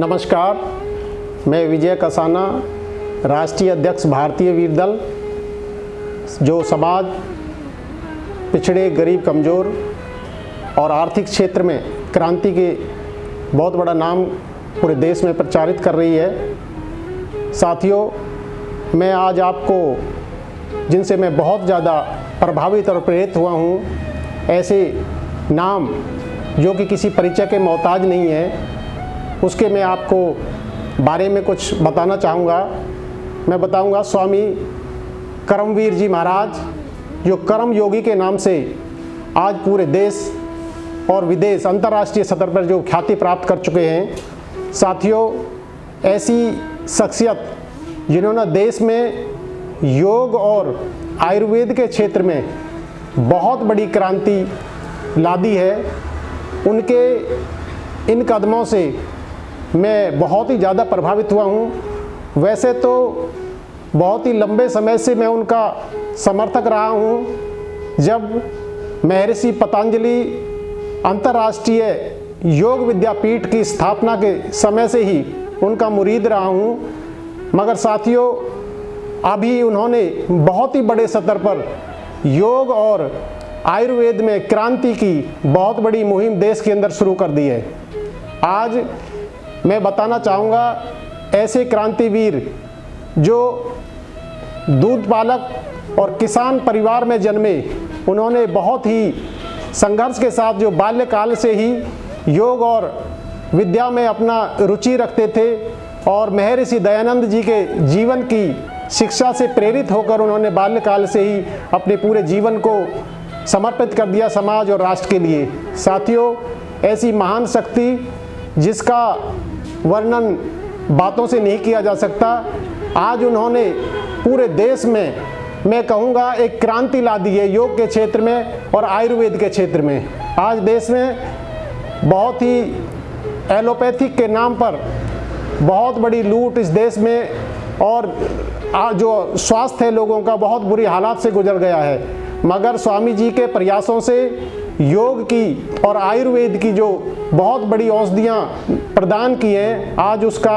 नमस्कार, मैं विजय कसाना, राष्ट्रीय अध्यक्ष भारतीय वीर दल, जो समाज पिछड़े, गरीब, कमज़ोर और आर्थिक क्षेत्र में क्रांति के बहुत बड़ा नाम पूरे देश में प्रचारित कर रही है। साथियों, मैं आज आपको, जिनसे मैं बहुत ज़्यादा प्रभावित और प्रेरित हुआ हूँ, ऐसे नाम जो कि किसी परिचय के मोहताज नहीं है, उसके मैं आपको बारे में कुछ बताना चाहूँगा। मैं बताऊँगा स्वामी कर्मवीर जी महाराज, जो कर्म योगी के नाम से आज पूरे देश और विदेश, अंतर्राष्ट्रीय स्तर पर जो ख्याति प्राप्त कर चुके हैं। साथियों, ऐसी शख्सियत जिन्होंने देश में योग और आयुर्वेद के क्षेत्र में बहुत बड़ी क्रांति ला दी है, उनके इन कदमों से मैं बहुत ही ज़्यादा प्रभावित हुआ हूँ। वैसे तो बहुत ही लंबे समय से मैं उनका समर्थक रहा हूँ। जब महर्षि पतंजलि अंतर्राष्ट्रीय योग विद्यापीठ की स्थापना के समय से ही उनका मुरीद रहा हूँ, मगर साथियों, अभी उन्होंने बहुत ही बड़े स्तर पर योग और आयुर्वेद में क्रांति की बहुत बड़ी मुहिम देश के अंदर शुरू कर दी है। आज मैं बताना चाहूँगा, ऐसे क्रांतिवीर जो दूध पालक और किसान परिवार में जन्मे, उन्होंने बहुत ही संघर्ष के साथ, जो बाल्यकाल से ही योग और विद्या में अपना रुचि रखते थे और महर्षि दयानंद जी के जीवन की शिक्षा से प्रेरित होकर उन्होंने बाल्यकाल से ही अपने पूरे जीवन को समर्पित कर दिया समाज और राष्ट्र के लिए। साथियों, ऐसी महान शक्ति जिसका वर्णन बातों से नहीं किया जा सकता, आज उन्होंने पूरे देश में, मैं कहूँगा, एक क्रांति ला दी है योग के क्षेत्र में और आयुर्वेद के क्षेत्र में। आज देश में बहुत ही एलोपैथिक के नाम पर बहुत बड़ी लूट इस देश में, और आज जो स्वास्थ्य है लोगों का बहुत बुरी हालात से गुजर गया है। मगर स्वामी जी के प्रयासों से योग की और आयुर्वेद की जो बहुत बड़ी औषधियाँ प्रदान की हैं, आज उसका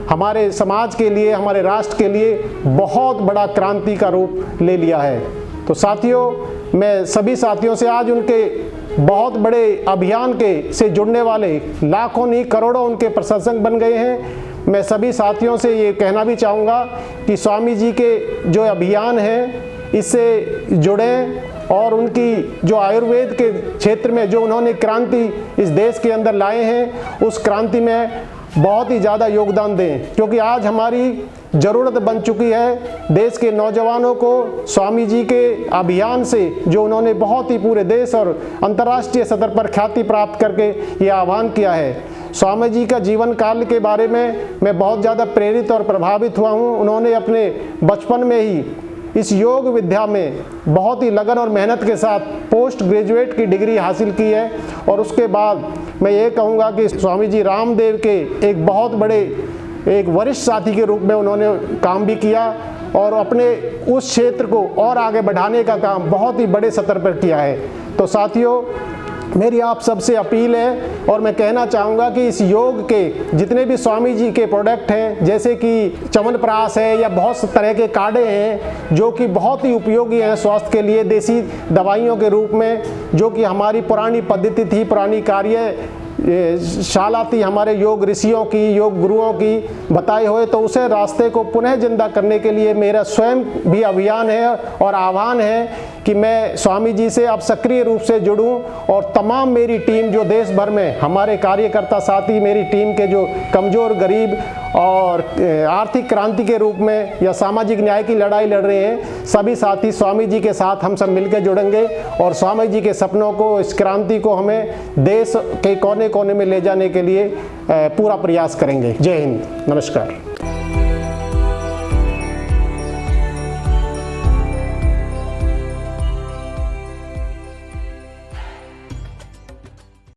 हमारे समाज के लिए, हमारे राष्ट्र के लिए बहुत बड़ा क्रांति का रूप ले लिया है। तो साथियों, मैं सभी साथियों से आज उनके बहुत बड़े अभियान के से जुड़ने वाले लाखों नहीं करोड़ों उनके प्रशंसक बन गए हैं। मैं सभी साथियों से ये कहना भी चाहूँगा कि स्वामी जी के जो अभियान है, इससे जुड़ें और उनकी जो आयुर्वेद के क्षेत्र में जो उन्होंने क्रांति इस देश के अंदर लाए हैं, उस क्रांति में बहुत ही ज़्यादा योगदान दें, क्योंकि आज हमारी ज़रूरत बन चुकी है देश के नौजवानों को स्वामी जी के अभियान से, जो उन्होंने बहुत ही पूरे देश और अंतर्राष्ट्रीय स्तर पर ख्याति प्राप्त करके ये आह्वान किया है। स्वामी जी का जीवन काल के बारे में मैं बहुत ज़्यादा प्रेरित और प्रभावित हुआ हूँ। उन्होंने अपने बचपन में ही इस योग विद्या में बहुत ही लगन और मेहनत के साथ पोस्ट ग्रेजुएट की डिग्री हासिल की है, और उसके बाद मैं ये कहूँगा कि स्वामी जी रामदेव के एक बहुत बड़े, एक वरिष्ठ साथी के रूप में उन्होंने काम भी किया और अपने उस क्षेत्र को और आगे बढ़ाने का काम बहुत ही बड़े स्तर पर किया है। तो साथियों, मेरी आप सबसे अपील है, और मैं कहना चाहूँगा कि इस योग के जितने भी स्वामी जी के प्रोडक्ट हैं, जैसे कि च्यवनप्राश है या बहुत तरह के काढ़े हैं जो कि बहुत ही उपयोगी हैं स्वास्थ्य के लिए, देसी दवाइयों के रूप में, जो कि हमारी पुरानी पद्धति थी, पुरानी शाला थी हमारे योग ऋषियों की, योग गुरुओं की बताए हुए, तो उसे रास्ते को पुनः जिंदा करने के लिए मेरा स्वयं भी अभियान है और आह्वान है कि मैं स्वामी जी से अब सक्रिय रूप से जुड़ूं, और तमाम मेरी टीम जो देश भर में हमारे कार्यकर्ता साथी, मेरी टीम के जो कमज़ोर, गरीब और आर्थिक क्रांति के रूप में या सामाजिक न्याय की लड़ाई लड़ रहे हैं, सभी साथी स्वामी जी के साथ हम सब मिलकर जुड़ेंगे और स्वामी जी के सपनों को, इस क्रांति को हमें देश के कोने कोने में ले जाने के लिए पूरा प्रयास करेंगे। जय हिंद, नमस्कार।